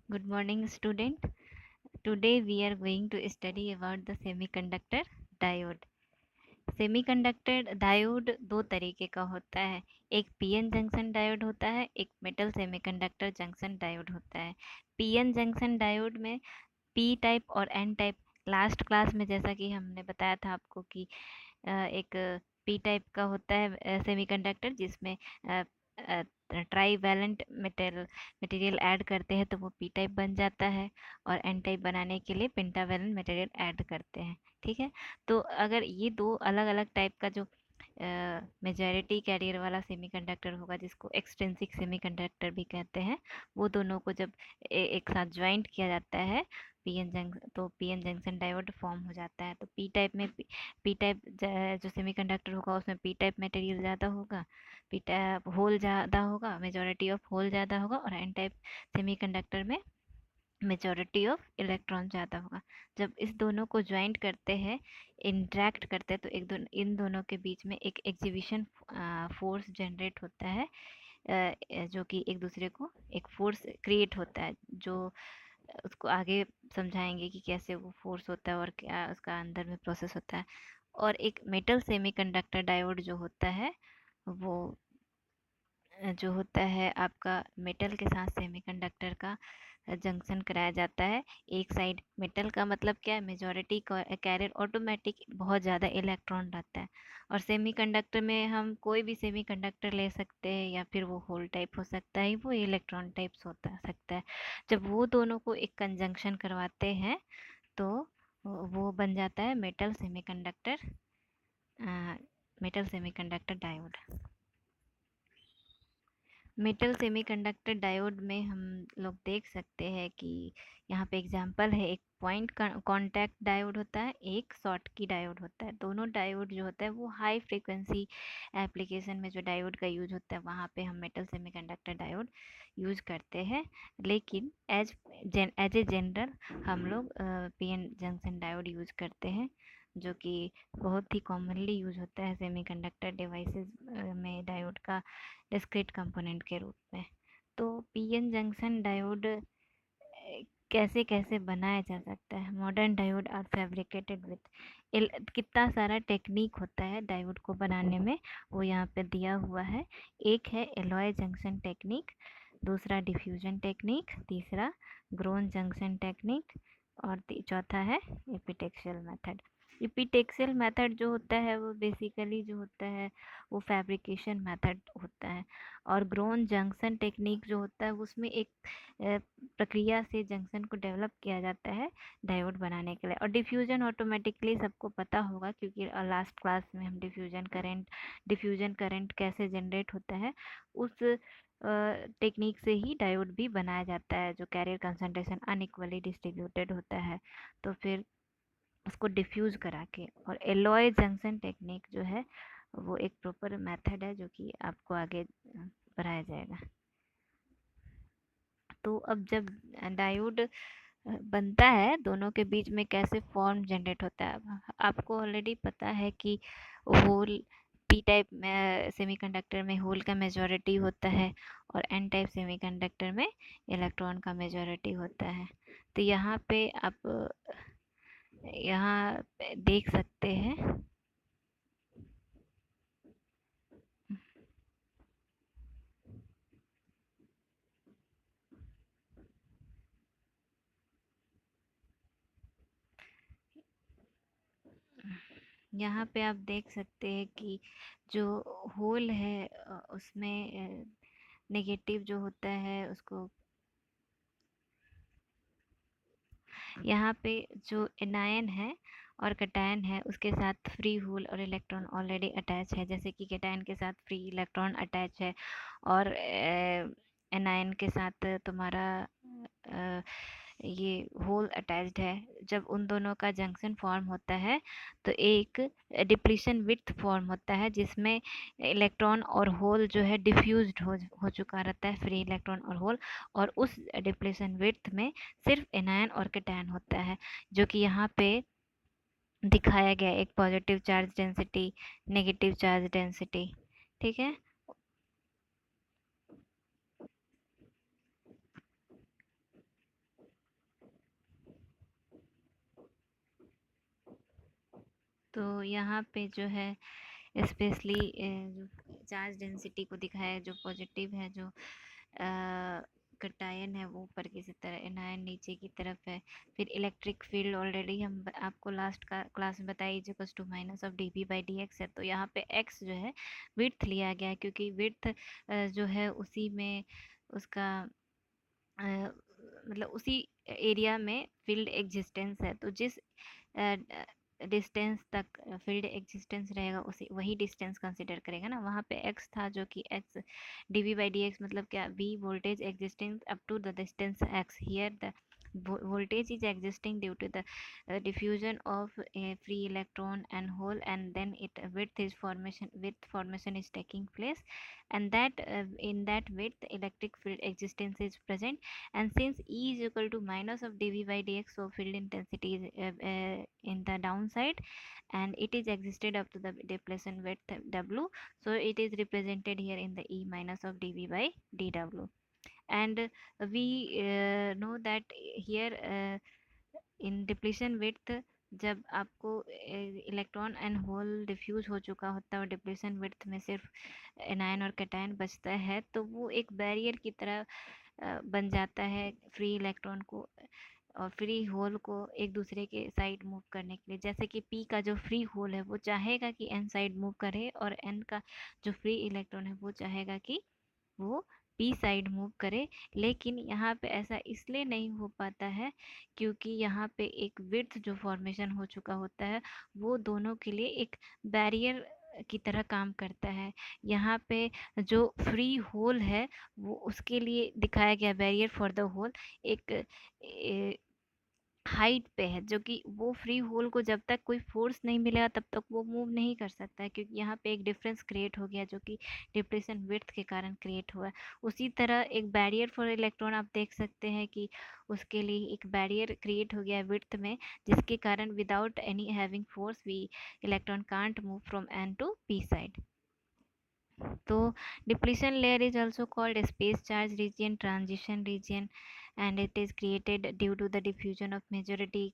Good morning, student. Today we are going to study about the semiconductor diode. Semiconductor diode दो तरीके का होता है। एक पीएन जंक्शन डायोड होता है, एक मेटल सेमीकंडक्टर जंक्शन डायोड होता है। पीएन जंक्शन डायोड में पी टाइप और एन टाइप, लास्ट क्लास में जैसा कि हमने बताया था आपको कि एक पी टाइप का होता है सेमीकंडक्टर, जिसमें ट्राई वैलेंट मटेरियल ऐड करते हैं तो वो पी टाइप बन जाता है, और एन टाइप बनाने के लिए पेंटावैलेंट मटेरियल ऐड करते हैं। ठीक है। तो अगर ये दो अलग अलग टाइप का जो मेजॉरिटी कैरियर वाला सेमीकंडक्टर होगा, जिसको एक्सट्रिंसिक सेमीकंडक्टर भी कहते हैं, वो दोनों को जब एक साथ ज्वाइंट किया जाता है पीएन जंक्शन डायोड फॉर्म हो जाता है। तो पी टाइप में पी टाइप जो सेमीकंडक्टर होगा उसमें पी टाइप मटेरियल ज़्यादा होगा, पी टाइप होल ज़्यादा होगा, मेजॉरिटी ऑफ होल ज़्यादा होगा, और एन टाइप सेमीकंडक्टर में मेजॉरिटी ऑफ इलेक्ट्रॉन ज़्यादा होगा। जब इस दोनों को ज्वाइंट करते हैं, इंटरेक्ट करते हैं, तो इन दोनों के बीच में एक एग्जीबिशन फोर्स जनरेट होता है, जो कि एक दूसरे को एक फोर्स क्रिएट होता है, जो उसको आगे समझाएंगे कि कैसे वो फोर्स होता है और क्या उसका अंदर में प्रोसेस होता है। और एक मेटल सेमीकंडक्टर डायोड जो होता है, वो जो होता है आपका मेटल के साथ सेमीकंडक्टर का जंक्शन कराया जाता है। एक साइड मेटल का मतलब क्या है, मेजॉरिटी कैरियर ऑटोमेटिक बहुत ज़्यादा इलेक्ट्रॉन रहता है। और सेमीकंडक्टर में हम कोई भी सेमीकंडक्टर ले सकते हैं, या फिर वो होल टाइप हो सकता है, वो इलेक्ट्रॉन टाइप्स होता सकता है। जब वो दोनों को एक कंजंक्शन करवाते हैं, तो वो बन जाता है metal semiconductor diode. Metal semiconductor diode में हम लोग देख सकते हैं कि यहाँ पे एग्जांपल है, एक पॉइंट कांटेक्ट डायोड होता है, एक शॉर्ट की डायोड होता है। दोनों डायोड जो होता है वो हाई फ्रीक्वेंसी एप्लीकेशन में जो डायोड का यूज होता है, वहाँ पे हम मेटल सेमीकंडक्टर डायोड यूज करते हैं। लेकिन एज ए जनरल हम लोग पीएन जंक्शन डायोड यूज करते हैं, जो कि बहुत ही कॉमनली यूज होता है सेमीकंडक्टर डिवाइसेस में डायोड का डिस्क्रीट कंपोनेंट के रूप में। तो पीएन जंक्शन डायोड कैसे कैसे बनाया जा सकता है। Modern diode are fabricated with, कितना सारा टेक्निक होता है डायोड को बनाने में, वो यहाँ पे दिया हुआ है। एक है एलॉय जंक्शन टेक्निक, दूसरा डिफ्यूजन टेक्निक, तीसरा ग्रोन जंक्शन टेक्निक, और चौथा है एपिटेक्सियल मेथड। एपिटेक्सियल मेथड जो होता है वो बेसिकली जो होता है वो फैब्रिकेशन मेथड होता है। और ग्रोन जंक्शन टेक्निक जो होता है उसमें एक प्रक्रिया से जंक्शन को डेवलप किया जाता है डायोड बनाने के लिए। और डिफ्यूजन ऑटोमेटिकली सबको पता होगा, क्योंकि लास्ट क्लास में हम डिफ्यूजन करंट कैसे जनरेट होता है, उस टेक्निक से ही डायोड भी बनाया जाता है, जो कैरियर कंसंट्रेशन अनइक्वली डिस्ट्रीब्यूटेड होता है। तो फिर उसको डिफ्यूज़ करा के, और एलॉय जंक्शन टेक्निक जो है वो एक प्रॉपर मेथड है जो कि आपको आगे बढ़ाया जाएगा। तो अब जब डायोड बनता है, दोनों के बीच में कैसे फॉर्म जनरेट होता है। अब आपको ऑलरेडी पता है कि होल पी टाइप में सेमीकंडक्टर में होल का मेजॉरिटी होता है, और एन टाइप सेमीकंडक्टर में इलेक्ट्रॉन का मेजॉरिटी होता है। तो यहाँ पे देख सकते हैं, यहाँ पे आप देख सकते हैं कि जो होल है उसमें नेगेटिव जो होता है उसको, यहाँ पे जो एनायन है और कैटायन है उसके साथ फ्री होल और इलेक्ट्रॉन ऑलरेडी अटैच है। जैसे कि कैटायन के साथ फ्री इलेक्ट्रॉन अटैच है, और एनायन के साथ तुम्हारा अ, ये होल अटैच्ड है। जब उन दोनों का जंक्शन फॉर्म होता है, तो एक डिप्लीशन विड्थ फॉर्म होता है, जिसमें इलेक्ट्रॉन और होल जो है डिफ्यूज्ड हो चुका रहता है, फ्री इलेक्ट्रॉन और होल। और उस डिप्लीशन विड्थ में सिर्फ एनायन और कैटायन होता है, जो कि यहाँ पे दिखाया गया है, एक positive charge density, negative charge density. ठीक है। तो यहाँ पे जो है स्पेशली जो चार्ज डेंसिटी को दिखाया है, जो पॉजिटिव है, जो कटायन है वो ऊपर की तरह, एनायन नीचे की तरफ है। फिर इलेक्ट्रिक फील्ड ऑलरेडी हम आपको लास्ट का क्लास में बताई, is to minus of D B by D X है। तो यहाँ पे एक्स जो है विड्थ लिया गया है, क्योंकि विड्थ जो है उसी में उसका मतलब उसी एरिया में फील्ड एग्जिस्टेंस है। तो जिस डिस्टेंस तक फील्ड एग्जिस्टेंस रहेगा उसी वही डिस्टेंस कंसिडर करेगा ना। वहाँ पे एक्स था जो कि X D V by D X मतलब क्या, V voltage existing up to the distance X. Here the voltage is existing due to the diffusion of a free electron and hole, and then it width formation is taking place, and that in that width electric field existence is present. And since E is equal to minus of dV by dx, so field intensity is in the downside, and it is existed up to the depletion width W, so it is represented here in the E minus of dV by dW. And we know that here in depletion width, जब आपको electron and whole diffuse हो चुका होता है और depletion width में सिर्फ anion और कैटायन बचता है, तो वो एक बैरियर की तरह बन जाता है फ्री इलेक्ट्रॉन को और फ्री होल को एक दूसरे के साइड मूव करने के लिए। जैसे कि पी का जो फ्री होल है वो चाहेगा कि एन साइड मूव करे, और एन का जो फ्री इलेक्ट्रॉन है वो चाहेगा कि वो पी साइड मूव करे। लेकिन यहाँ पे ऐसा इसलिए नहीं हो पाता है क्योंकि यहाँ पे एक विड्थ जो फॉर्मेशन हो चुका होता है वो दोनों के लिए एक बैरियर की तरह काम करता है। यहाँ पे जो फ्री होल है वो उसके लिए दिखाया गया बैरियर फॉर द होल एक हाइट पे है, जो कि वो फ्री होल को जब तक कोई फोर्स नहीं मिलेगा तब तक वो मूव नहीं कर सकता है, क्योंकि यहाँ पे एक डिफरेंस क्रिएट हो गया जो कि डिप्रेशन विड्थ के कारण क्रिएट हुआ है। उसी तरह एक बैरियर फॉर इलेक्ट्रॉन आप देख सकते हैं कि उसके लिए एक बैरियर क्रिएट हो गया है विड्थ में, जिसके कारण without any having force we electron can't move from N to P side. तो depletion layer is also called a space charge region, transition region, and it is created due to the diffusion of majority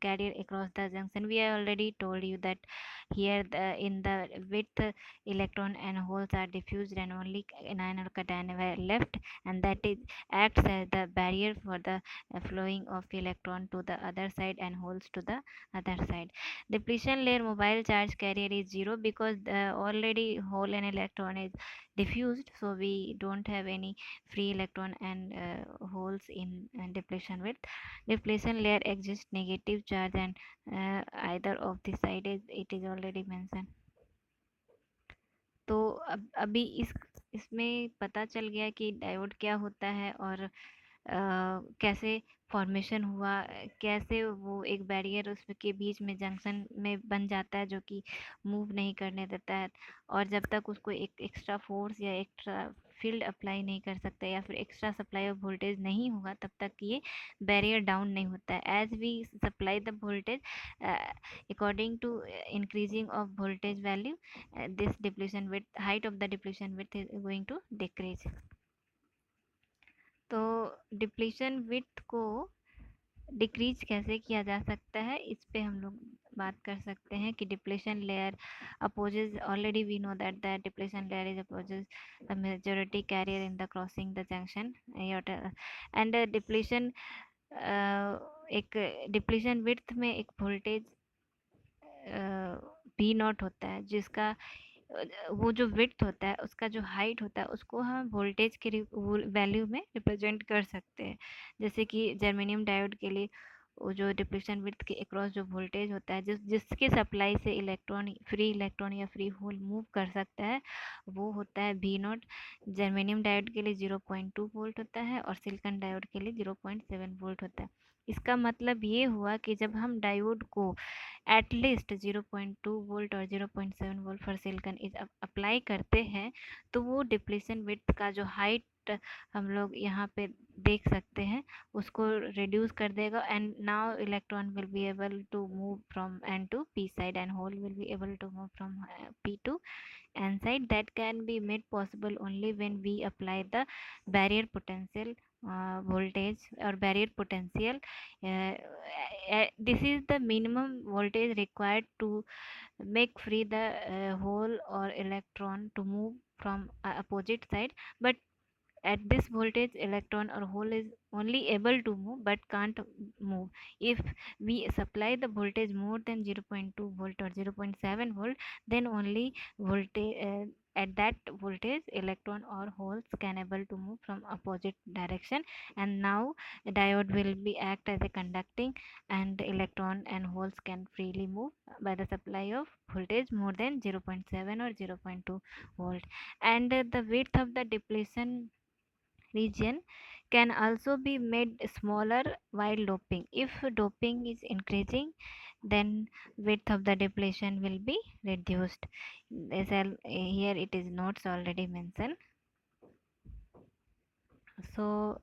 carrier across the junction. We have already told you that here in the width electron and holes are diffused and only anion or cation were left, and that is acts as the barrier for the flowing of electron to the other side and holes to the other side. Depletion layer mobile charge carrier is zero because the already hole and electron is diffused, so we don't have any free electron and holes in depletion width. Depletion layer exists negative charge and either of the side is it is already mentioned. तो अब अभी इसमें पता चल गया कि diode क्या होता है और कैसे फॉर्मेशन हुआ, कैसे वो एक बैरियर उसके बीच में जंक्शन में बन जाता है जो कि मूव नहीं करने देता है, और जब तक उसको एक एक्स्ट्रा फोर्स या एक्स्ट्रा फील्ड अप्लाई नहीं कर सकता या फिर एक्स्ट्रा सप्लाई ऑफ वोल्टेज नहीं होगा तब तक ये बैरियर डाउन नहीं होता है। As we supply the voltage according to increasing of voltage value, this depletion width height of the depletion width is going to decrease. तो डिप्लीशन विड्थ को डिक्रीज कैसे किया जा सकता है, इस पे हम लोग बात कर सकते हैं कि depletion layer opposes, already we know that the depletion layer is opposes the majority carrier in the crossing the junction and depletion एक डिप्लीशन विड्थ में एक वोल्टेज पी नॉट होता है, जिसका वो जो विड्थ होता है उसका जो हाइट होता है उसको हम वोल्टेज के वैल्यू में रिप्रेजेंट कर सकते हैं। जैसे कि जर्मेनियम डायोड के लिए वो जो डिप्लीशन विड्थ के अक्रॉस जो वोल्टेज होता है जिसके सप्लाई से इलेक्ट्रॉन या फ्री होल मूव कर सकता है वो होता है वी नॉट। जर्मेनियम डायोड के लिए 0.2 वोल्ट होता है और सिलिकॉन डायोड के लिए 0.7 वोल्ट होता है। इसका मतलब ये हुआ कि जब हम डायोड को एटलीस्ट 0.2 वोल्ट और 0.7 volt for silicon is apply करते हैं तो वो डिप्लीशन विड्थ का जो हाइट हम लोग यहाँ पे देख सकते हैं उसको रिड्यूस कर देगा, and now electron will be able to move from N to P side and hole will be able to move from P to N side. That can be made possible only when we apply the barrier potential voltage or barrier potential. This is the minimum voltage required to make free the hole or electron to move from opposite side. But at this voltage, electron or hole is only able to move but can't move. If we supply the voltage more than 0.2 volt or 0.7 volt, then only voltage at that voltage electron or holes can able to move from opposite direction. And now the diode will be act as a conducting, and electron and holes can freely move by the supply of voltage more than 0.7 or 0.2 volt. And the width of the depletion region can also be made smaller while doping. If doping is increasing, then width of the depletion will be reduced. Here it is notes already mentioned. So